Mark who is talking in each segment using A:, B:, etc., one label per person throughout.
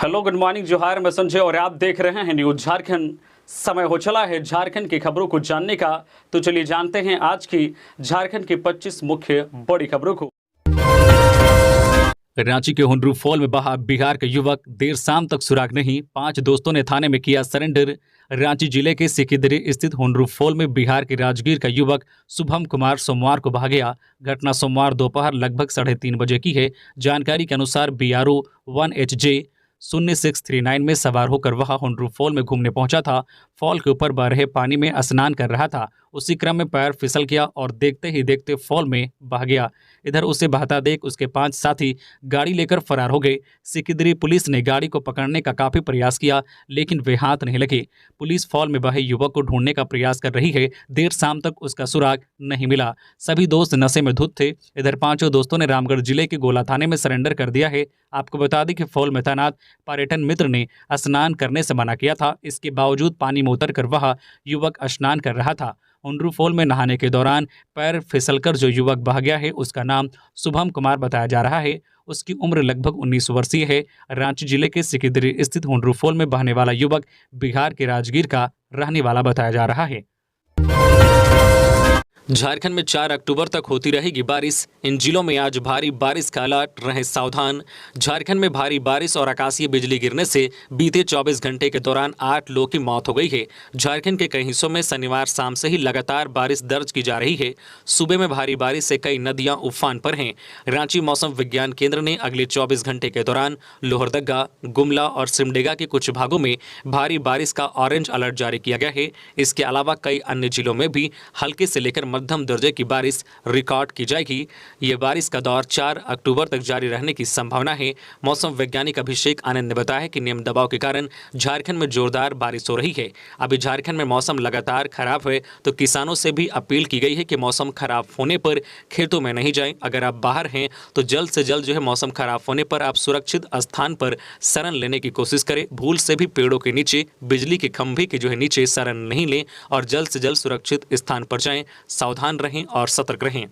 A: Hello, good morning, जोहार। मैं संजय और आप देख रहे हैं न्यूज झारखंड। समय हो चला है झारखंड की खबरों को जानने का, तो चलिए जानते हैं आज की झारखंड की 25 मुख्य बड़ी खबरों को। रांची के हुंड्रू फॉल में बहा बिहार का युवक, देर शाम तक सुराग नहीं, 5 दोस्तों ने थाने में किया सरेंडर। रांची जिले के सिकिदरी स्थित हुंड्रू फॉल में बिहार के राजगीर का युवक शुभम कुमार सोमवार को बहा गया। घटना सोमवार दोपहर लगभग 3:30 बजे की है। जानकारी के अनुसार BRO 1HJ 0639 में सवार होकर वह हुंड्रू फॉल में घूमने पहुंचा था। फॉल के ऊपर बह रहे पानी में स्नान कर रहा था। उसी क्रम में पैर फिसल गया और देखते ही देखते फॉल में बह गया। इधर उसे बहता देख उसके 5 साथी गाड़ी लेकर फरार हो गए। सिकिदरी पुलिस ने गाड़ी को पकड़ने का काफी प्रयास किया, लेकिन वे हाथ नहीं लगे। पुलिस फॉल में बहे युवक को ढूंढने का प्रयास कर रही है। देर शाम तक उसका सुराग नहीं मिला। सभी दोस्त नशे में धुत थे। इधर 5 दोस्तों ने रामगढ़ जिले के गोला थाने में सरेंडर कर दिया है। आपको बता दें कि फॉल में तैनात पर्यटन मित्र ने स्नान करने से मना किया था। इसके बावजूद पानी में उतरकर वह युवक स्नान कर रहा था। हुंड्रू फॉल में नहाने के दौरान पैर फिसलकर जो युवक बह गया है, उसका नाम शुभम कुमार बताया जा रहा है। उसकी उम्र लगभग 19 वर्षीय है। रांची जिले के सिकिदरी स्थित हुंड्रू फॉल में बहने वाला युवक बिहार के राजगीर का रहने वाला बताया जा रहा है। झारखंड में 4 अक्टूबर तक होती रहेगी बारिश। इन जिलों में आज भारी बारिश का अलर्ट, रहें सावधान। झारखंड में भारी बारिश और आकाशीय बिजली गिरने से बीते 24 घंटे के दौरान 8 लोगों की मौत हो गई है। झारखंड के कई हिस्सों में शनिवार शाम से ही लगातार बारिश दर्ज की जा रही है। सूबे में भारी बारिश से कई नदियां उफान पर हैं। रांची मौसम विज्ञान केंद्र ने अगले 24 घंटे के दौरान लोहरदगा, गुमला और सिमडेगा के कुछ भागों में भारी बारिश का ऑरेंज अलर्ट जारी किया गया है। इसके अलावा कई अन्य जिलों में भी हल्के से लेकर मध्यम दर्जे की बारिश रिकॉर्ड की जाएगी। ये बारिश का दौर 4 अक्टूबर तक जारी रहने की संभावना है। मौसम वैज्ञानिक अभिषेक आनंद ने बताया कि निम्न दबाव के कारण झारखंड में जोरदार बारिश हो रही है। अभी झारखंड में मौसम लगातार खराब है, तो किसानों से भी अपील की गई है कि मौसम खराब होने पर खेतों में नहीं जाएं। अगर आप बाहर हैं तो जल्द से जल्द मौसम खराब होने पर आप सुरक्षित स्थान पर शरण लेने की कोशिश करें। भूल से भी पेड़ों के नीचे, बिजली के खंभे के नीचे शरण नहीं लें और जल्द से जल्द सुरक्षित स्थान पर जाएं। सावधान रहें और सतर्क रहें।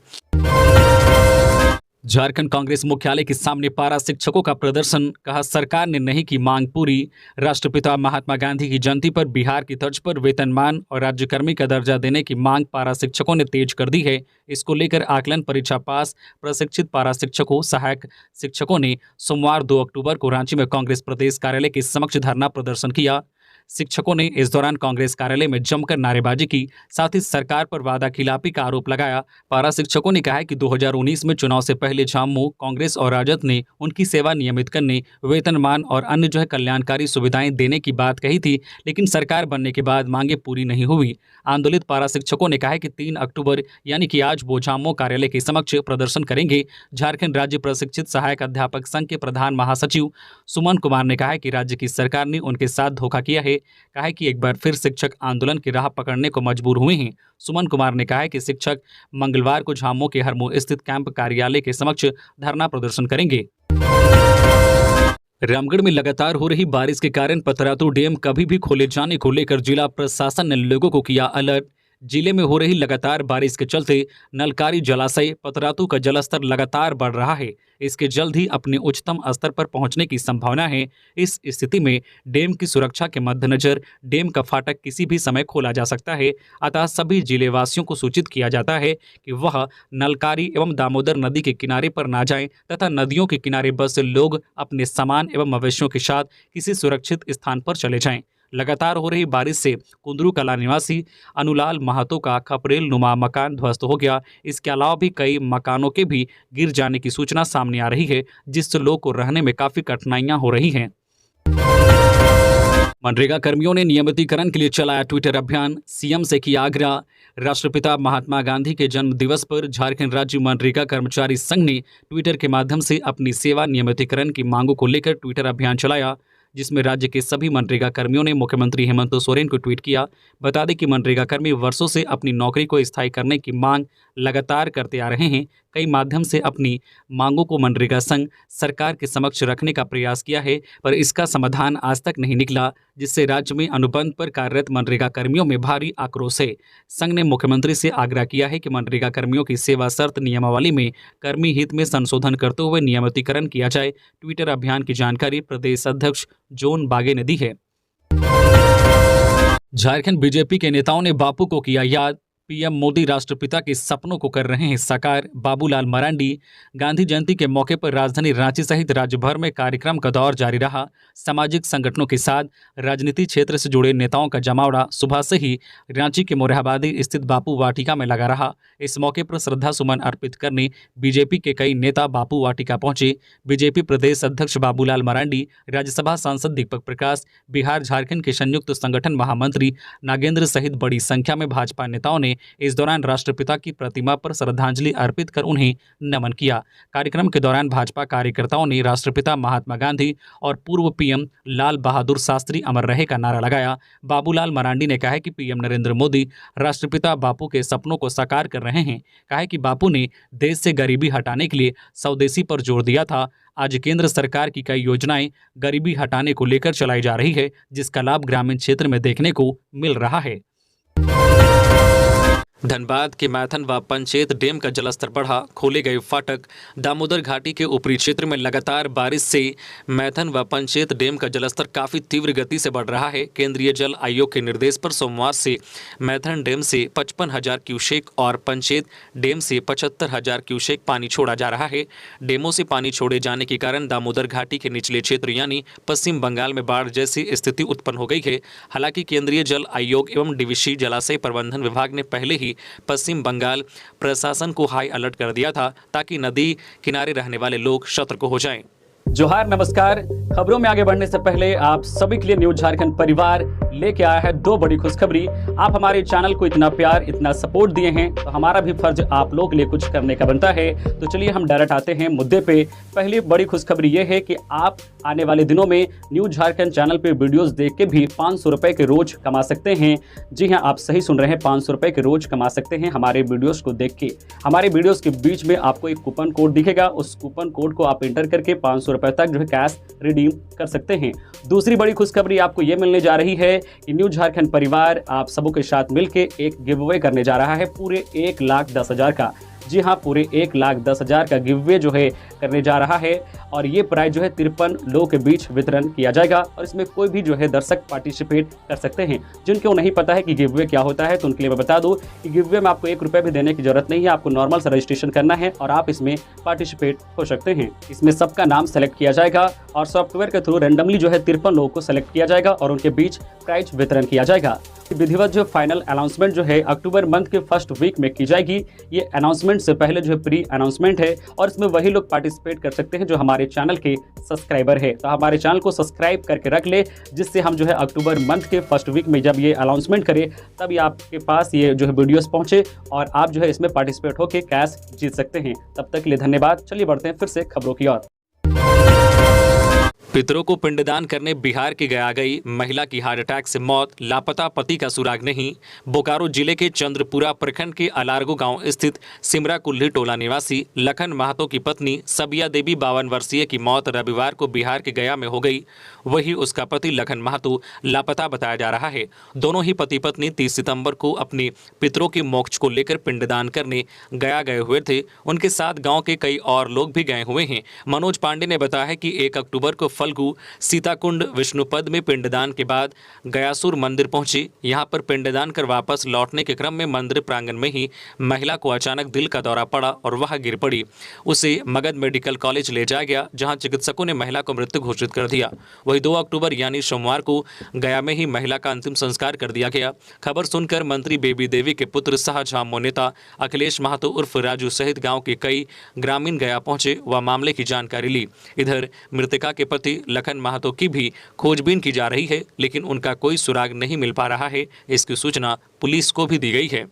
A: झारखंड कांग्रेस मुख्यालय के सामने पारा शिक्षकों का प्रदर्शन, कहा सरकार ने नहीं की मांग पूरी। राष्ट्रपिता महात्मा गांधी की जयंती पर बिहार की तर्ज पर वेतनमान और राज्यकर्मी का दर्जा देने की मांग पारा शिक्षकों ने तेज कर दी है। इसको लेकर आकलन परीक्षा पास प्रशिक्षित पारा शिक्षकों, सहायक शिक्षकों ने सोमवार 2 अक्टूबर को रांची में कांग्रेस प्रदेश कार्यालय के समक्ष धरना प्रदर्शन किया। शिक्षकों ने इस दौरान कांग्रेस कार्यालय में जमकर नारेबाजी की, साथ ही सरकार पर वादा खिलाफी का आरोप लगाया। पारा शिक्षकों ने कहा कि 2019 में चुनाव से पहले झामुमो, कांग्रेस और राजद ने उनकी सेवा नियमित करने, वेतनमान और अन्य कल्याणकारी सुविधाएं देने की बात कही थी, लेकिन सरकार बनने के बाद मांगे पूरी नहीं हुई। आंदोलित पारा शिक्षकों ने कहा कि 3 अक्टूबर यानी कि आज वो झामुमो कार्यालय के समक्ष प्रदर्शन करेंगे। झारखंड राज्य प्रशिक्षित सहायक अध्यापक संघ के प्रधान महासचिव सुमन कुमार ने कहा कि राज्य की सरकार ने उनके साथ धोखा किया है। कहा कि एक बार फिर शिक्षक आंदोलन की राह पकड़ने को मजबूर हुए हैं। सुमन कुमार ने कहा कि शिक्षक मंगलवार को झामुमो के हरमो स्थित कैंप कार्यालय के समक्ष धरना प्रदर्शन करेंगे। रामगढ़ में लगातार हो रही बारिश के कारण पतरातू डैम कभी भी खोले जाने को लेकर जिला प्रशासन ने लोगों को किया अलर्ट। जिले में हो रही लगातार बारिश के चलते नलकारी जलाशय पतरातू का जलस्तर लगातार बढ़ रहा है। इसके जल्द ही अपने उच्चतम स्तर पर पहुंचने की संभावना है। इस स्थिति में डैम की सुरक्षा के मद्देनजर डैम का फाटक किसी भी समय खोला जा सकता है। अतः सभी जिलेवासियों को सूचित किया जाता है कि वह नलकारी एवं दामोदर नदी के किनारे पर ना जाएं तथा नदियों के किनारे बसे लोग अपने सामान एवं मवेशियों के साथ किसी सुरक्षित स्थान पर चले जाएं। लगातार हो रही बारिश से कुंदरू कला निवासी अनुलाल महातो का खपरेल नुमा मकान ध्वस्त हो गया। इसके अलावा भी कई मकानों के भी गिर जाने की सूचना सामने आ रही है, जिससे लोगों को रहने में काफी कठिनाइयां हो रही हैं। मनरेगा कर्मियों ने नियमितीकरण के लिए चलाया ट्विटर अभियान, सीएम से किया आग्रह। राष्ट्रपिता महात्मा गांधी के जन्म दिवस पर झारखंड राज्य मनरेगा कर्मचारी संघ ने ट्विटर के माध्यम से अपनी सेवा नियमितीकरण की मांगों को लेकर ट्विटर अभियान चलाया, जिसमें राज्य के सभी मनरेगा कर्मियों ने मुख्यमंत्री हेमंत सोरेन को ट्वीट किया। बता दें कि मनरेगा कर्मी वर्षों से अपनी नौकरी को स्थायी करने की मांग लगातार करते आ रहे हैं। कई माध्यम से अपनी मांगों को मनरेगा संघ सरकार के समक्ष रखने का प्रयास किया है, पर इसका समाधान आज तक नहीं निकला, जिससे राज्य में अनुबंध पर कार्यरत मनरेगा कर्मियों में भारी आक्रोश है। संघ ने मुख्यमंत्री से आग्रह किया है कि मनरेगा कर्मियों की सेवा शर्त नियमावली में कर्मी हित में संशोधन करते हुए नियमितीकरण किया जाए। ट्विटर अभियान की जानकारी प्रदेश अध्यक्ष जोन बागे ने दी है। झारखंड बीजेपी के नेताओं ने बापू को किया याद। पीएम मोदी राष्ट्रपिता के सपनों को कर रहे हैं साकार। बाबूलाल मरांडी। गांधी जयंती के मौके पर राजधानी रांची सहित राज्य भर में कार्यक्रम का दौर जारी रहा। सामाजिक संगठनों के साथ राजनीति क्षेत्र से जुड़े नेताओं का जमावड़ा सुबह से ही रांची के मोरहाबादी स्थित बापू वाटिका में लगा रहा। इस मौके पर श्रद्धा सुमन अर्पित करने बीजेपी के कई नेता बापू वाटिका पहुंचे। बीजेपी प्रदेश अध्यक्ष बाबूलाल मरांडी, राज्यसभा सांसद दीपक प्रकाश, बिहार झारखंड के संयुक्त संगठन महामंत्री नागेंद्र सहित बड़ी संख्या में भाजपा नेताओं ने इस दौरान राष्ट्रपिता की प्रतिमा पर श्रद्धांजलि अर्पित कर उन्हें नमन किया। कार्यक्रम के दौरान भाजपा कार्यकर्ताओं ने राष्ट्रपिता महात्मा गांधी और पूर्व पीएम लाल बहादुर शास्त्री अमर रहे का नारा लगाया। बाबूलाल मरांडी ने कहा कि पीएम नरेंद्र मोदी राष्ट्रपिता बापू के सपनों को साकार कर रहे हैं। कहा कि बापू ने देश से गरीबी हटाने के लिए स्वदेशी पर जोर दिया था। आज केंद्र सरकार की कई योजनाएं गरीबी हटाने को लेकर चलाई जा रही है, जिसका लाभ ग्रामीण क्षेत्र में देखने को मिल रहा है। धनबाद के मैथन व पंचेत डैम का जलस्तर बढ़ा, खोले गए फाटक। दामोदर घाटी के ऊपरी क्षेत्र में लगातार बारिश से मैथन व पंचेत डैम का जलस्तर काफ़ी तीव्र गति से बढ़ रहा है। केंद्रीय जल आयोग के निर्देश पर सोमवार से मैथन डैम से 55,000 क्यूसेक और पंचेत डैम से 75,000 क्यूसेक पानी छोड़ा जा रहा है। डैमों से पानी छोड़े जाने के कारण दामोदर घाटी के निचले क्षेत्र यानी पश्चिम बंगाल में बाढ़ जैसी स्थिति उत्पन्न हो गई है। हालांकि केंद्रीय जल आयोग एवं डीवीसी जलाशय प्रबंधन विभाग ने पहले ही पश्चिम बंगाल प्रशासन को हाई अलर्ट कर दिया था, ताकि नदी किनारे रहने वाले लोग सतर्क हो जाएं।
B: जोहार, नमस्कार। खबरों में आगे बढ़ने से पहले आप सभी के लिए न्यूज झारखंड परिवार लेके आया है दो बड़ी खुशखबरी। आप हमारे चैनल को इतना प्यार, इतना सपोर्ट दिए हैं, तो हमारा भी फर्ज आप लोग के लिए कुछ करने का बनता है। तो चलिए हम डायरेक्ट आते हैं मुद्दे पे। पहली बड़ी खुशखबरी ये है कि आप आने वाले दिनों में न्यूज झारखंड चैनल पे वीडियोस देख के भी 500 रुपए के रोज कमा सकते हैं। जी हाँ, आप सही सुन रहे हैं, 500 रुपए के रोज कमा सकते हैं हमारे वीडियोस को देख के। हमारे वीडियोस के बीच में आपको एक कूपन कोड दिखेगा, उस कूपन कोड को आप एंटर करके 500 रुपए तक जो है कैश रिडीम कर सकते हैं। दूसरी बड़ी खुशखबरी आपको ये मिलने जा रही है कि न्यूज झारखंड परिवार आप सबों के साथ मिलकर एक गिव अवे करने जा रहा है पूरे 1,10,000 का। जी हाँ, पूरे 1,10,000 का गिव अवे जो है करने जा रहा है और ये प्राइज जो है 53 लोगों के बीच वितरण किया जाएगा और इसमें कोई भी जो है दर्शक पार्टिसिपेट कर सकते हैं। जिनको नहीं पता है कि गिव अवे क्या होता है तो उनके लिए मैं बता दूं कि गिव अवे में आपको 1 रुपये भी देने की जरूरत नहीं है। आपको नॉर्मल सा रजिस्ट्रेशन करना है और आप इसमें पार्टिसिपेट हो सकते हैं। इसमें सबका नाम सेलेक्ट किया जाएगा और सॉफ्टवेयर के थ्रू रैंडमली जो है 53 लोगों को सेलेक्ट किया जाएगा और उनके बीच प्राइज वितरण किया जाएगा। विधिवत जो फाइनल अनाउंसमेंट जो है अक्टूबर मंथ के फर्स्ट वीक में की जाएगी। ये अनाउंसमेंट से पहले जो है प्री अनाउंसमेंट है और इसमें वही लोग पार्टिसिपेट कर सकते हैं जो हमारे चैनल के सब्सक्राइबर है। तो हमारे चैनल को सब्सक्राइब करके रख ले, जिससे हम जो है अक्टूबर मंथ के फर्स्ट वीक में जब ये अनाउंसमेंट करें तब ये आपके पास ये जो है वीडियोस पहुंचे और आप जो है इसमें पार्टिसिपेट होकर कैश जीत सकते हैं। तब तक के लिए धन्यवाद। चलिए बढ़ते हैं फिर से खबरों की ओर।
A: पितरों को पिंडदान करने बिहार की गया गई महिला की हार्ट अटैक से मौत, लापता पति का सुराग नहीं। बोकारो जिले के चंद्रपुरा प्रखंड के अलारगो गांव स्थित सिमरा कुल्ली टोला निवासी लखन महतो की पत्नी सबिया देवी 52 वर्षीय की मौत रविवार को बिहार के गया में हो गई। वहीं उसका पति लखन महतो लापता बताया जा रहा है। दोनों ही पति पत्नी 30 सितंबर को अपने पितरों के मोक्ष को लेकर पिंडदान करने गया गए हुए थे। उनके साथ गाँव के कई और लोग भी गए हुए हैं। मनोज पांडे ने बताया कि 1 अक्टूबर को फल्गु सीताकुंड विष्णुपद में पिंडदान के बाद गयासुर मंदिर पहुंची। यहां पर पिंडदान कर वापस लौटने के क्रम में मंदिर प्रांगण में ही महिला को अचानक दिल का दौरा पड़ा और वह गिर पड़ी। उसे मगध मेडिकल कॉलेज ले जाया गया, जहां चिकित्सकों ने महिला को मृत घोषित कर दिया। वहीं 2 अक्टूबर यानी सोमवार को गया में ही महिला का अंतिम संस्कार कर दिया गया। खबर सुनकर मंत्री बेबी देवी के पुत्र शाहजहां नेता अखिलेश महतो उर्फ राजू सहित गाँव के कई ग्रामीण गया पहुंचे व मामले की जानकारी ली। इधर मृतका के पति लखन महतो की भी खोजबीन की जा रही है, लेकिन उनका कोई सुराग नहीं मिल पा रहा है। इसकी सूचना पुलिस को भी दी गई है।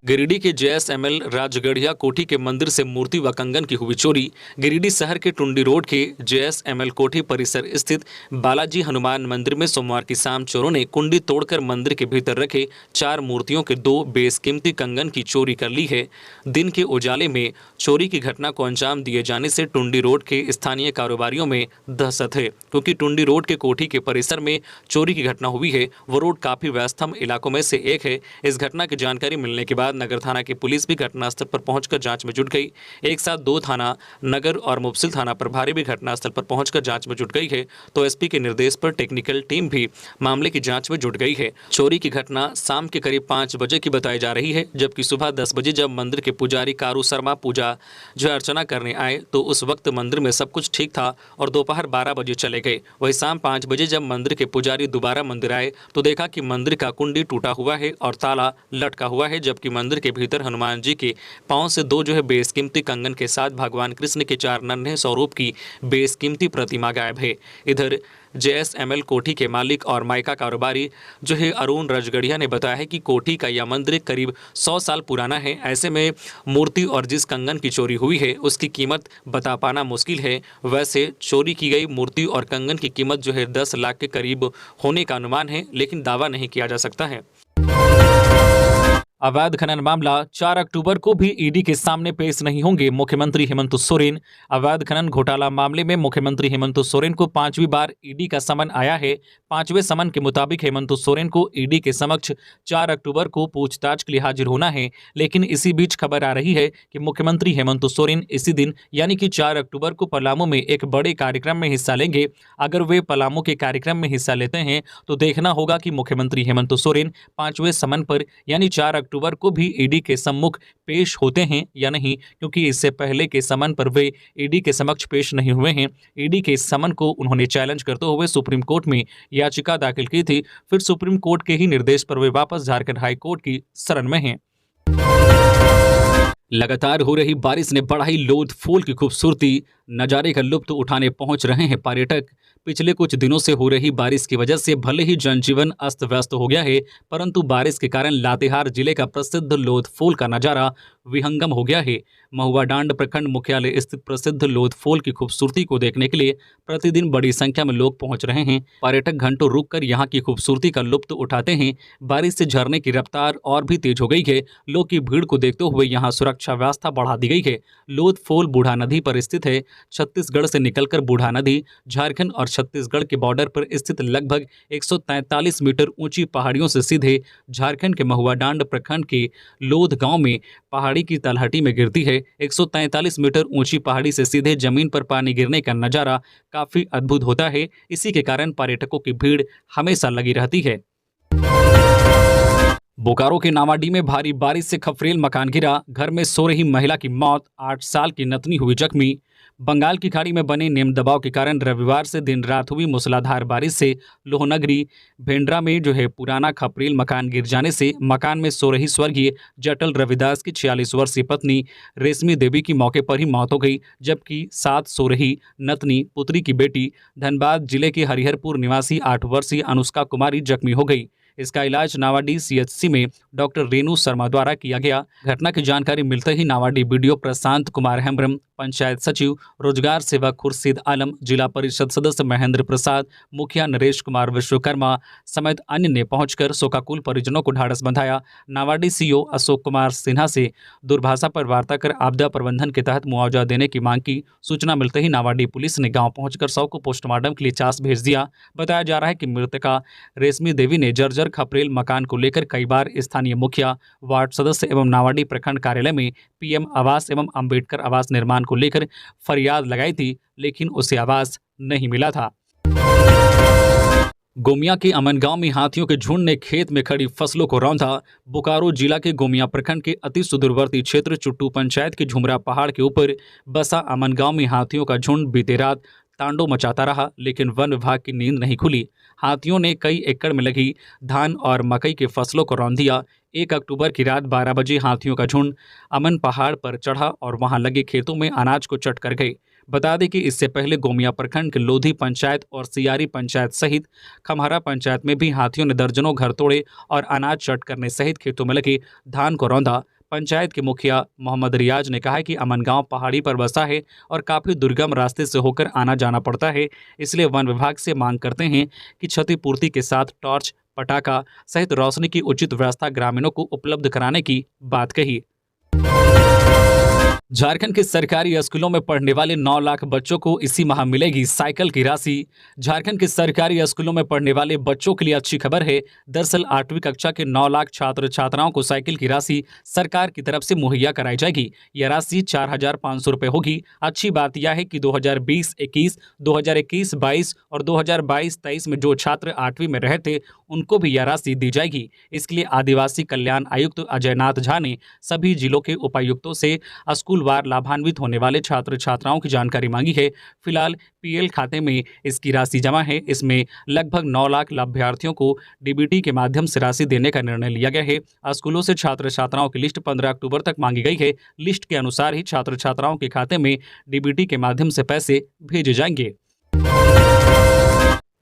A: गिरिडीह के JSML राजगढ़िया कोठी के मंदिर से मूर्ति व कंगन की हुई चोरी। गिरिडीह शहर के टुंडी रोड के JSML कोठी परिसर स्थित बालाजी हनुमान मंदिर में सोमवार की शाम चोरों ने कुंडी तोड़कर मंदिर के भीतर रखे 4 मूर्तियों के 2 बेशकीमती कंगन की चोरी कर ली है। दिन के उजाले में चोरी की घटना को अंजाम दिए जाने से टुंडी रोड के स्थानीय कारोबारियों में दहशत है, क्योंकि टुंडी रोड के कोठी के परिसर में चोरी की घटना हुई है। वो रोड काफी व्यस्तम इलाकों में से एक है। इस घटना की जानकारी मिलने के बाद नगर थाना की पुलिस भी घटनास्थल पर पहुंचकर जांच में जुट गई। एक साथ 2 थाना नगर और मुफस्सिल थाना प्रभारी भी घटनास्थल पर पहुंचकर जांच में जुट गई है, तो एसपी के निर्देश पर टेक्निकल टीम भी मामले की जांच में जुट गई है। चोरी की घटना शाम के करीब 5 बजे की बताई जा रही है, जबकि सुबह 10 बजे जब मंदिर के पुजारी कारू शर्मा पूजा जो अर्चना करने आए तो उस वक्त मंदिर में सब कुछ ठीक था और दोपहर 12 बजे चले गए। वही शाम 5 बजे जब मंदिर के पुजारी दोबारा मंदिर आए तो देखा कि मंदिर का कुंडी टूटा हुआ है और ताला लटका हुआ है, जबकि मंदिर के भीतर हनुमान जी के पांव से 2 बेशकीमती कंगन के साथ भगवान कृष्ण के 4 नन्हे स्वरूप की बेशकीमती प्रतिमा गायब है। इधर JSML कोठी के मालिक और मायका कारोबारी जो है अरुण राजगढ़िया ने बताया है कि कोठी का यह मंदिर करीब 100 साल पुराना है। ऐसे में मूर्ति और जिस कंगन की चोरी हुई है उसकी कीमत बता पाना मुश्किल है। वैसे चोरी की गई मूर्ति और कंगन की कीमत 10 लाख के करीब होने का अनुमान है, लेकिन दावा नहीं किया जा सकता है। अवैध खनन मामला 4 अक्टूबर को भी ईडी के सामने पेश नहीं होंगे मुख्यमंत्री हेमंत सोरेन। अवैध खनन घोटाला मामले में मुख्यमंत्री हेमंत सोरेन को 5वीं बार ईडी का समन आया है। 5वें समन के मुताबिक हेमंत सोरेन को ईडी के समक्ष 4 अक्टूबर को पूछताछ के लिए हाजिर होना है, लेकिन इसी बीच खबर आ रही है कि मुख्यमंत्री हेमंत सोरेन इसी दिन यानी कि 4 अक्टूबर को पलामू में एक बड़े कार्यक्रम में हिस्सा लेंगे। अगर वे पलामू के कार्यक्रम में हिस्सा लेते हैं तो देखना होगा कि मुख्यमंत्री हेमंत सोरेन 5वें समन पर यानी 4 अक्टूबर को भी ईडी के सम्मुख पेश होते हैं या नहीं, क्योंकि इससे पहले के समन पर वे ईडी के समक्ष पेश नहीं हुए हैं। ईडी के समन को उन्होंने चैलेंज करते हुए सुप्रीम कोर्ट में याचिका दाखिल की थी। फिर सुप्रीम कोर्ट के ही निर्देश पर वे वापस झारखंड हाई कोर्ट की शरण में हैं। लगातार हो रही बारिश ने बढ़ाई लोध फूल की खूबसूरती। नज़ारे का लुत्फ उठाने पहुंच रहे हैं पर्यटक। पिछले कुछ दिनों से हो रही बारिश की वजह से भले ही जनजीवन अस्त व्यस्त हो गया है, परंतु बारिश के कारण लातेहार जिले का प्रसिद्ध लोध फूल का नज़ारा विहंगम हो गया है। महुआ डांड प्रखंड मुख्यालय स्थित प्रसिद्ध लोध फूल की खूबसूरती को देखने के लिए प्रतिदिन बड़ी संख्या में लोग पहुंच रहे हैं। पर्यटक घंटों रुककर यहां की खूबसूरती का लुत्फ उठाते हैं। बारिश से झरने की रफ्तार और भी तेज हो गई है। लोग की भीड़ को देखते हुए यहां सुरक्षा व्यवस्था बढ़ा दी गई है। लोध फूल बूढ़ा नदी पर स्थित है। छत्तीसगढ़ से निकलकर बूढ़ा नदी झारखंड और छत्तीसगढ़ के बॉर्डर पर स्थित लगभग 143 मीटर ऊंची पहाड़ियों से सीधे झारखंड के महुआ डांड प्रखंड के लोध गांव में पहाड़ी की तलहटी में गिरती है। 143 मीटर ऊंची पहाड़ी से सीधे जमीन पर पानी गिरने का नज़ारा काफी अद्भुत होता है। इसी के कारण पर्यटकों की भीड़ हमेशा लगी रहती है। बोकारो के नावाडीह में भारी बारिश से खफरेल मकान गिरा। घर में सो रही महिला की मौत। 8 साल की नतनी हुई जख्मी। बंगाल की खाड़ी में बने निम्न दबाव के कारण रविवार से दिन रात हुई मूसलाधार बारिश से लोहनगरी भेंडरा में पुराना खपरेल मकान गिर जाने से मकान में सो रही स्वर्गीय जटल रविदास की 46 वर्षीय पत्नी रेशमी देवी की मौके पर ही मौत हो गई, जबकि साथ सो रही नतनी पुत्री की बेटी धनबाद जिले के हरिहरपुर निवासी 8 वर्षीय अनुष्का कुमारी जख्मी हो गई। इसका इलाज नावाडीह CHC में डॉक्टर रेणु शर्मा द्वारा किया गया। घटना की जानकारी मिलते ही नावाडीह BDO प्रशांत कुमार हेम्ब्रम, पंचायत सचिव रोजगार सेवक खुर्शीद आलम, जिला परिषद सदस्य महेंद्र प्रसाद, मुखिया नरेश कुमार विश्वकर्मा समेत अन्य ने पहुंचकर शोकाकुल परिजनों को ढाढ़स बंधाया। नावाडीह CO अशोक कुमार सिन्हा से दूरभाषा पर वार्ता कर आपदा प्रबंधन के तहत मुआवजा देने की मांग की। सूचना मिलते ही नावाडीह पुलिस ने गाँव पहुंचकर शव को पोस्टमार्टम के लिए चास भेज दिया। बताया जा रहा है कि मृतका रेशमी देवी ने जर्जर खपरेल मकान को लेकर कई बार स्थानीय मुखिया, वार्ड सदस्य एवं नावाडीह प्रखंड कार्यालय में PM आवास एवं अंबेडकर आवास निर्माण को लेकर फरियाद लगाई थी, लेकिन उसे आवास नहीं मिला था। गोमिया के अमन गांव में हाथियों के झुंड ने खेत में खड़ी फसलों को रौंदा। बोकारो जिला के गोमिया प्रखंड के अति सुदूरवर्ती क्षेत्र चुट्टू पंचायत के झुमरा पहाड़ के ऊपर बसा अमन गांव में हाथियों का झुंड बीते रात तांडव मचाता रहा, लेकिन वन विभाग की नींद नहीं खुली। हाथियों ने कई एकड़ में लगी धान और मकई के फसलों को रौंद दिया। 1 अक्टूबर की रात 12 बजे हाथियों का झुंड अमन पहाड़ पर चढ़ा और वहां लगे खेतों में अनाज को चट कर गए। बता दें कि इससे पहले गोमिया प्रखंड के लोधी पंचायत और सियारी पंचायत सहित खमहरा पंचायत में भी हाथियों ने दर्जनों घर तोड़े और अनाज चट करने सहित खेतों में लगे धान को रौंदा। पंचायत के मुखिया मोहम्मद रियाज ने कहा है कि अमन गांव पहाड़ी पर बसा है और काफ़ी दुर्गम रास्ते से होकर आना जाना पड़ता है, इसलिए वन विभाग से मांग करते हैं कि क्षतिपूर्ति के साथ टॉर्च, पटाखा सहित रोशनी की उचित व्यवस्था ग्रामीणों को उपलब्ध कराने की बात कही। झारखंड के सरकारी स्कूलों में पढ़ने वाले 9 लाख बच्चों को इसी माह मिलेगी साइकिल की राशि। झारखंड के सरकारी स्कूलों में पढ़ने वाले बच्चों के लिए अच्छी खबर है। दरअसल 8वीं कक्षा के 9 लाख छात्र छात्राओं को साइकिल की राशि सरकार की तरफ से मुहैया कराई जाएगी। यह राशि 4,500 रुपये होगी। अच्छी बात यह है कि 2020-21, 2021-22 और 2022-23 में जो छात्र 8वीं में रहे थे उनको भी यह राशि दी जाएगी। इसके लिए आदिवासी कल्याण आयुक्त अजय नाथ झा ने सभी जिलों के उपायुक्तों से स्कूलवार लाभान्वित होने वाले छात्र छात्राओं की जानकारी मांगी है। फिलहाल पीएल खाते में इसकी राशि जमा है। इसमें लगभग 9 लाख लाभार्थियों को डीबीटी के माध्यम से राशि देने का निर्णय लिया गया है। स्कूलों से छात्र छात्राओं की लिस्ट 15 अक्टूबर तक मांगी गई है। लिस्ट के अनुसार ही छात्र छात्राओं के खाते में डीबीटी के माध्यम से पैसे भेजे जाएंगे।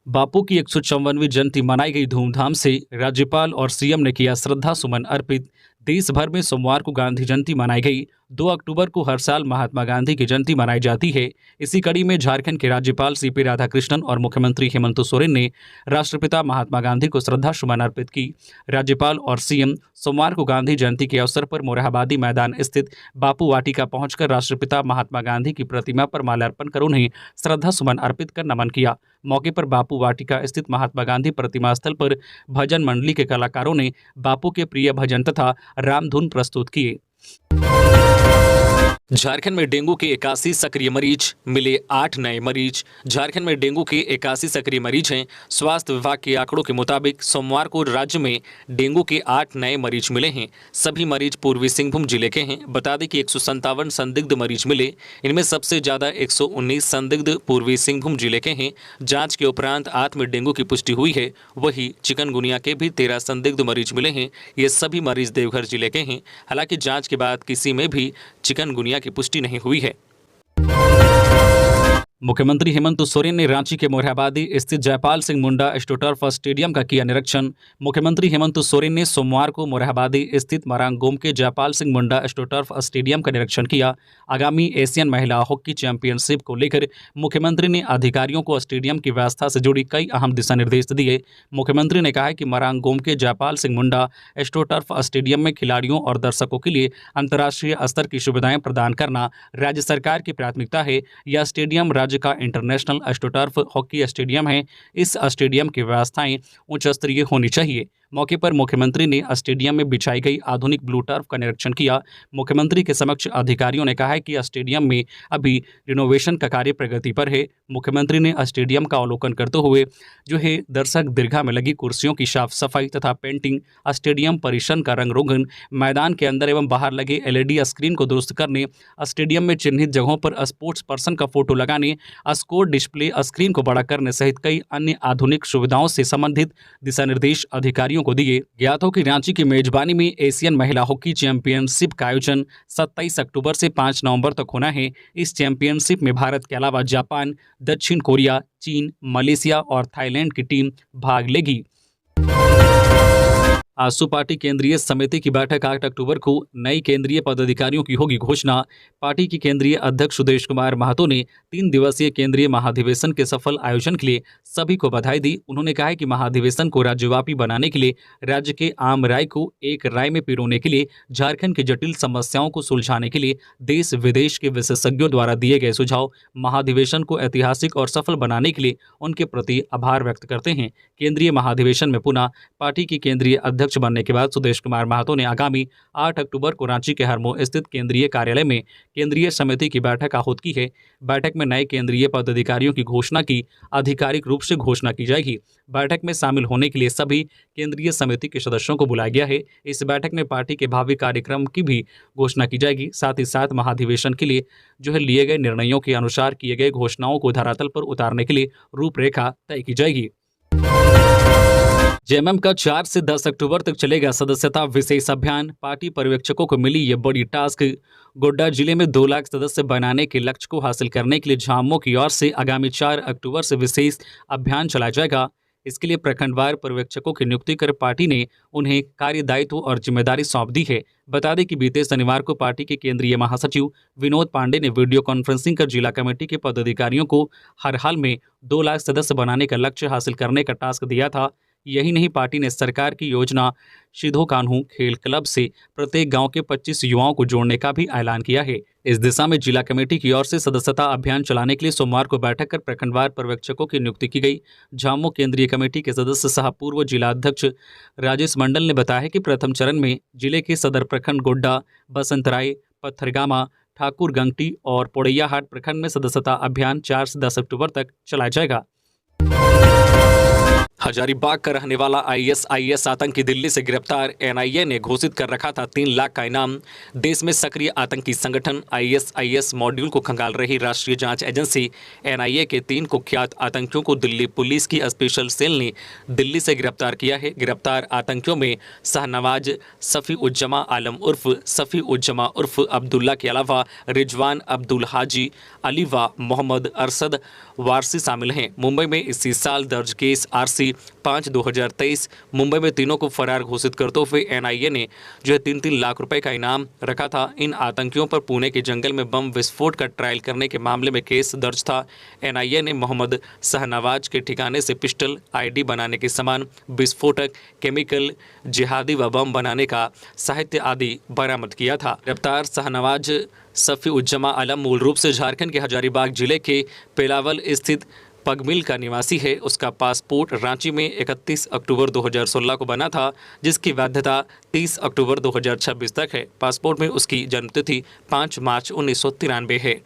A: बापू की 154वीं जयंती मनाई गई धूमधाम से। राज्यपाल और सीएम ने किया श्रद्धा सुमन अर्पित। देश भर में सोमवार को गांधी जयंती मनाई गई। 2 अक्टूबर को हर साल महात्मा गांधी की जयंती मनाई जाती है। इसी कड़ी में झारखंड के राज्यपाल सीपी राधाकृष्णन और मुख्यमंत्री हेमंत सोरेन ने राष्ट्रपिता महात्मा गांधी को श्रद्धा सुमन अर्पित की। राज्यपाल और सीएम सोमवार को गांधी जयंती के अवसर पर मोरहाबादी मैदान स्थित बापू वाटिका पहुंचकर राष्ट्रपिता महात्मा गांधी की प्रतिमा पर माल्यार्पण कर उन्हें श्रद्धा सुमन अर्पित कर नमन किया। मौके पर बापू वाटिका स्थित महात्मा गांधी प्रतिमा स्थल पर भजन मंडली के कलाकारों ने बापू के प्रिय भजन तथा रामधुन प्रस्तुत किए। झारखंड में डेंगू के 81 सक्रिय मरीज, मिले 8 नए मरीज। झारखंड में डेंगू के 81 सक्रिय मरीज हैं। स्वास्थ्य विभाग के आंकड़ों के मुताबिक सोमवार को राज्य में डेंगू के 8 नए मरीज मिले हैं। सभी मरीज पूर्वी सिंहभूम जिले के हैं। बता दें कि 157 संदिग्ध मरीज मिले। इनमें सबसे ज्यादा 119 संदिग्ध पूर्वी सिंहभूम जिले के हैं। जांच के उपरांत 8 में डेंगू की पुष्टि हुई है। वहीं चिकनगुनिया के भी 13 संदिग्ध मरीज मिले हैं। ये सभी मरीज देवघर जिले के हैं। हालांकि जांच के बाद किसी में भी चिकनगुनिया की पुष्टि नहीं हुई है। मुख्यमंत्री हेमंत सोरेन ने रांची के मोरहाबादी स्थित जयपाल सिंह मुंडा एस्ट्रोटर्फ स्टेडियम का किया निरीक्षण। मुख्यमंत्री हेमंत सोरेन ने सोमवार को मोरहाबादी स्थित मरांगोम के जयपाल सिंह मुंडा एस्ट्रोटर्फ स्टेडियम का निरीक्षण किया। आगामी एशियन महिला हॉकी चैंपियनशिप को लेकर मुख्यमंत्री ने अधिकारियों को स्टेडियम की व्यवस्था से जुड़ी कई अहम दिशा निर्देश दिए। मुख्यमंत्री ने कहा कि मरांगोम के जयपाल सिंह मुंडा एस्ट्रोटर्फ स्टेडियम में खिलाड़ियों और दर्शकों के लिए अंतर्राष्ट्रीय स्तर की सुविधाएं प्रदान करना राज्य सरकार की प्राथमिकता है। यह स्टेडियम राज्य का इंटरनेशनल एस्ट्रोटर्फ हॉकी स्टेडियम है। इस स्टेडियम की व्यवस्थाएं उच्च स्तरीय होनी चाहिए। मौके पर मुख्यमंत्री ने स्टेडियम में बिछाई गई आधुनिक ब्लू टर्फ का निरीक्षण किया। मुख्यमंत्री के समक्ष अधिकारियों ने कहा है कि स्टेडियम में अभी रिनोवेशन का कार्य प्रगति पर है। मुख्यमंत्री ने स्टेडियम का अवलोकन करते हुए जो है दर्शक दीर्घा में लगी कुर्सियों की साफ सफाई तथा पेंटिंग, स्टेडियम परिसर का रंग रोगन, मैदान के अंदर एवं बाहर लगे LED स्क्रीन को दुरुस्त करने, स्टेडियम में चिन्हित जगहों पर स्पोर्ट्स पर्सन का फोटो लगाने, स्कोर डिस्प्ले स्क्रीन को बड़ा करने सहित कई अन्य आधुनिक सुविधाओं से संबंधित दिशा निर्देश अधिकारियों को दिए। ज्ञात हो कि रांची की मेजबानी में एशियन महिला हॉकी चैंपियनशिप का आयोजन 27 अक्टूबर से 5 नवंबर तक होना है। इस चैंपियनशिप में भारत के अलावा जापान, दक्षिण कोरिया, चीन, मलेशिया और थाईलैंड की टीम भाग लेगी। आजसू पार्टी केंद्रीय समिति की बैठक 8 अक्टूबर को नई केंद्रीय पदाधिकारियों की होगी घोषणा। पार्टी की केंद्रीय अध्यक्ष सुदेश कुमार महतो ने 3 दिवसीय केंद्रीय महाधिवेशन के सफल आयोजन के लिए सभी को बधाई दी। उन्होंने कहा है कि महाधिवेशन को राज्यव्यापी बनाने के लिए, राज्य के आम राय को एक राय में पिरोने के लिए, झारखंड की जटिल समस्याओं को सुलझाने के लिए देश विदेश के विशेषज्ञों द्वारा दिए गए सुझाव महाधिवेशन को ऐतिहासिक और सफल बनाने के लिए उनके प्रति आभार व्यक्त करते हैं। केंद्रीय महाधिवेशन में पुनः पार्टी की केंद्रीय अध्यक्ष बनने के बाद सुदेश कुमार महतो ने आगामी 8 अक्टूबर को रांची के हरमो स्थित केंद्रीय कार्यालय में केंद्रीय समिति की बैठक आहूत की है। बैठक में नए केंद्रीय पदाधिकारियों की घोषणा की आधिकारिक रूप से घोषणा की जाएगी। बैठक में शामिल होने के लिए सभी केंद्रीय समिति के सदस्यों को बुलाया गया है। इस बैठक में पार्टी के भावी कार्यक्रम की भी घोषणा की जाएगी। साथ ही साथ महाधिवेशन के लिए जो है लिए गए निर्णयों के अनुसार किए गए घोषणाओं को धरातल पर उतारने के लिए रूपरेखा तय की जाएगी। जेएमएम का 4 से 10 अक्टूबर तक चलेगा सदस्यता विशेष अभियान। पार्टी पर्यवेक्षकों को मिली ये बड़ी टास्क। गोड्डा जिले में 2 लाख सदस्य बनाने के लक्ष्य को हासिल करने के लिए झामुमो की ओर से आगामी 4 अक्टूबर से विशेष अभियान चलाया जाएगा। इसके लिए प्रखंडवार पर्यवेक्षकों की नियुक्ति कर पार्टी ने उन्हें कार्यदायित्व और जिम्मेदारी सौंप दी है। बता दें कि बीते शनिवार को पार्टी के केंद्रीय महासचिव विनोद पांडे ने वीडियो कॉन्फ्रेंसिंग कर जिला कमेटी के पदाधिकारियों को हर हाल में 2 लाख सदस्य बनाने का लक्ष्य हासिल करने का टास्क दिया था। यही नहीं, पार्टी ने सरकार की योजना सिधो कान्हू खेल क्लब से प्रत्येक गांव के 25 युवाओं को जोड़ने का भी ऐलान किया है। इस दिशा में जिला कमेटी की ओर से सदस्यता अभियान चलाने के लिए सोमवार को बैठक कर प्रखंडवार पर्यवेक्षकों की नियुक्ति की गई। झामो केंद्रीय कमेटी के सदस्य सह पूर्व जिला अध्यक्ष राजेश मंडल ने बताया कि प्रथम चरण में जिले के सदर प्रखंड गोड्डा, बसंतराय, पत्थरगामा, ठाकुर गंगटी और पोड़ैयाहाट प्रखंड में सदस्यता अभियान 4 से 10 अक्टूबर तक चलाया जाएगा। हजारीबाग का रहने वाला आईएस आतंकी दिल्ली से गिरफ्तार। एनआईए ने घोषित कर रखा था 3 लाख का इनाम। देश में सक्रिय आतंकी संगठन आईएस मॉड्यूल को खंगाल रही राष्ट्रीय जांच एजेंसी एनआईए के 3 कुख्यात आतंकियों को दिल्ली पुलिस की स्पेशल सेल ने दिल्ली से गिरफ्तार किया है। गिरफ्तार आतंकियों में शाहनवाज सफ़ी-उज़्ज़मा आलम उर्फ सफ़ी-उज़्ज़मा उर्फ अब्दुल्ला के अलावा रिजवान अब्दुल हाजी अली व मोहम्मद अरशद वारसी शामिल हैं। मुंबई में इसी साल दर्ज केस RC 5/2023 मुंबई में तीनों को फरार घोषित करते हुए एनआईए ने जो है 3-3 लाख रुपए का इनाम रखा था। इन आतंकियों पर पुणे के जंगल में बम विस्फोट का ट्रायल करने के मामले में केस दर्ज था। एनआईए ने मोहम्मद शाहनवाज के ठिकाने से पिस्टल, आईडी बनाने के सामान, विस्फोटक, केमिकल, जिहादी व बम बनाने का साहित्य आदि बरामद किया था। गिरफ्तार शाहनवाज सफ़ी-उज़्ज़मा आलम मूल रूप से झारखंड के हजारीबाग जिले के पेलावल स्थित पगमिल का निवासी है। उसका पासपोर्ट रांची में 31 अक्टूबर 2016 को बना था, जिसकी वैधता 30 अक्टूबर 2026 तक है। पासपोर्ट में उसकी जन्मतिथि 5 मार्च 1993 है।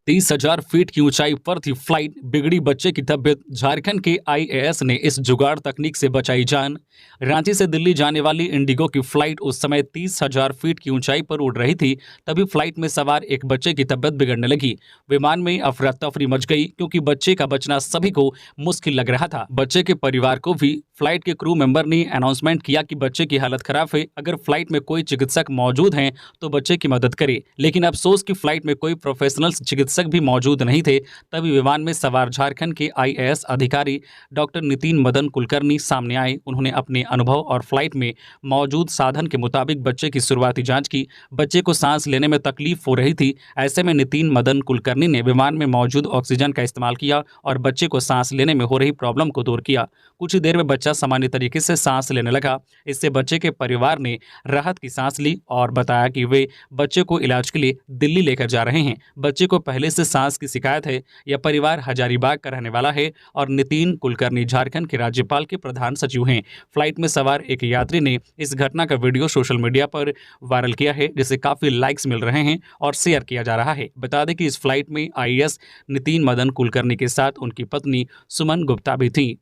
A: 30,000 फीट की ऊंचाई पर थी फ्लाइट, बिगड़ी बच्चे की तबीयत। झारखंड के आईएएस ने इस जुगाड़ तकनीक से बचाई जान। रांची से दिल्ली जाने वाली इंडिगो की फ्लाइट उस समय 30,000 फीट की ऊंचाई पर उड़ रही थी। तभी फ्लाइट में सवार एक बच्चे की तबीयत बिगड़ने लगी। विमान में अफरा तफरी मच गई क्योंकि बच्चे का बचना सभी को मुश्किल लग रहा था। बच्चे के परिवार को भी फ्लाइट के क्रू मेंबर ने अनाउंसमेंट किया कि बच्चे की हालत खराब है, अगर फ्लाइट में कोई चिकित्सक मौजूद हैं तो बच्चे की मदद करे। लेकिन अफसोस कि फ्लाइट में कोई प्रोफेशनल चिकित्सक भी मौजूद नहीं थे। तभी विमान में सवार झारखंड के आईएएस अधिकारी डॉक्टर नितिन मदन कुलकर्णी सामने आए। उन्होंने अपने अनुभव और फ्लाइट में मौजूद साधन के मुताबिक बच्चे की शुरुआती जांच की। बच्चे को सांस लेने में तकलीफ हो रही थी। ऐसे में नितिन मदन कुलकर्णी ने विमान में मौजूद ऑक्सीजन का इस्तेमाल किया और बच्चे को सांस लेने में हो रही प्रॉब्लम को दूर किया। कुछ ही देर में बच्चा सामान्य तरीके से सांस लेने लगा। इससे बच्चे के परिवार ने राहत की सांस ली और बताया कि वे बच्चे को इलाज के लिए दिल्ली लेकर जा रहे हैं। बच्चे को पहले से सांस की शिकायत है। यह परिवार हजारीबाग का रहने वाला है और नितिन कुलकर्णी झारखंड के राज्यपाल के प्रधान सचिव हैं। फ्लाइट में सवार एक यात्री ने इस घटना का वीडियो सोशल मीडिया पर वायरल किया है, जिसे काफी लाइक्स मिल रहे हैं और शेयर किया जा रहा है। बता दें कि इस फ्लाइट में आईएएस नितिन मदन कुलकर्णी के साथ उनकी पत्नी सुमन गुप्ता भी थी।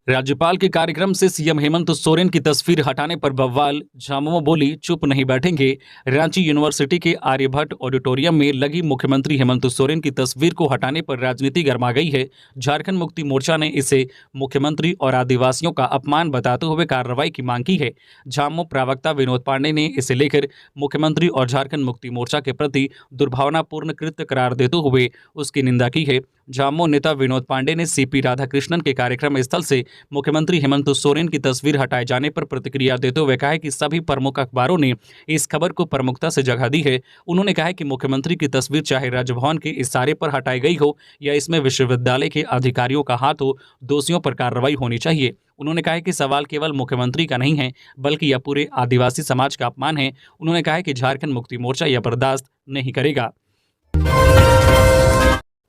A: राज्यपाल के कार्यक्रम से सीएम हेमंत सोरेन की तस्वीर हटाने पर बवाल। झामुमो बोली चुप नहीं बैठेंगे। रांची यूनिवर्सिटी के आर्यभट्ट ऑडिटोरियम में लगी मुख्यमंत्री हेमंत सोरेन की तस्वीर को हटाने पर राजनीति गर्मा गई है। झारखंड मुक्ति मोर्चा ने इसे मुख्यमंत्री और आदिवासियों का अपमान बताते हुए कार्रवाई की मांग की है। झामुमो प्रवक्ता विनोद पांडे ने इसे लेकर मुख्यमंत्री और झारखंड मुक्ति मोर्चा के प्रति दुर्भावनापूर्ण कृत्य करार देते हुए उसकी निंदा की है। झामुमो नेता विनोद पांडे ने सीपी राधाकृष्णन के कार्यक्रम स्थल से मुख्यमंत्री हेमंत सोरेन की तस्वीर हटाए जाने पर प्रतिक्रिया देते हुए कहा है कि सभी प्रमुख अखबारों ने इस खबर को प्रमुखता से जगह दी है। उन्होंने कहा है कि मुख्यमंत्री की तस्वीर चाहे राजभवन के इशारे पर हटाई गई हो या इसमें विश्वविद्यालय के अधिकारियों का हाथ हो, दोषियों पर कार्रवाई होनी चाहिए। उन्होंने कहा है कि सवाल केवल मुख्यमंत्री का नहीं है, बल्कि यह पूरे आदिवासी समाज का अपमान है। उन्होंने कहा है कि झारखंड मुक्ति मोर्चा यह बर्दाश्त नहीं करेगा।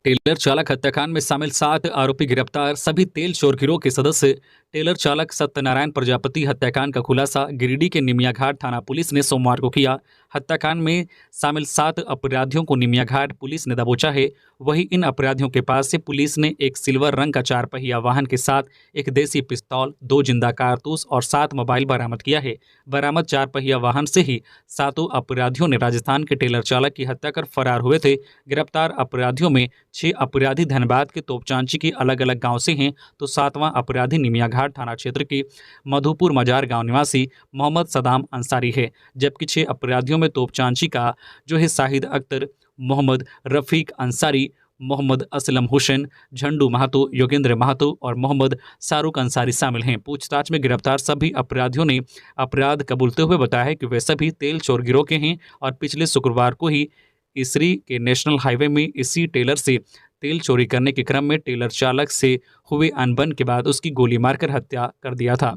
A: टेलर चालक हत्याकांड में शामिल 7 आरोपी गिरफ्तार। सभी तेल चोर गिरोह के सदस्य। टेलर चालक सत्यनारायण प्रजापति हत्याकांड का खुलासा गिरिडीह के निमियाघाट थाना पुलिस ने सोमवार को किया। हत्याकांड में शामिल 7 अपराधियों को निमियाघाट पुलिस ने दबोचा है। वहीं इन अपराधियों के पास से पुलिस ने एक सिल्वर रंग का 4 पहिया वाहन के साथ एक देसी पिस्तौल, 2 जिंदा कारतूस और 7 मोबाइल बरामद किया है। बरामद 4 पहिया वाहन से ही 7 अपराधियों ने राजस्थान के टेलर चालक की हत्या कर फरार हुए थे। गिरफ्तार अपराधियों में 6 अपराधी धनबाद के तोपचांची के अलग अलग गांव से हैं, तो 7वां अपराधी निमियाघाट थाना क्षेत्र के मधुपुर मजार गांव निवासी मोहम्मद सदाम अंसारी है। जबकि 6 अपराधियों में तोपचांची का जो है शाहिद अख्तर, मोहम्मद रफीक अंसारी, मोहम्मद असलम हुसैन, झंडू महतो, योगेंद्र महतो और मोहम्मद शाहरुख अंसारी शामिल हैं। पूछताछ में गिरफ्तार सभी अपराधियों ने अपराध कबूलते हुए बताया है कि वे सभी तेल चोर गिरोह के हैं और पिछले शुक्रवार को ही इसरी के नेशनल हाईवे में इसी टेलर से तेल चोरी करने के क्रम में टेलर चालक से हुए अनबन के बाद उसकी गोली मारकर हत्या कर दिया था।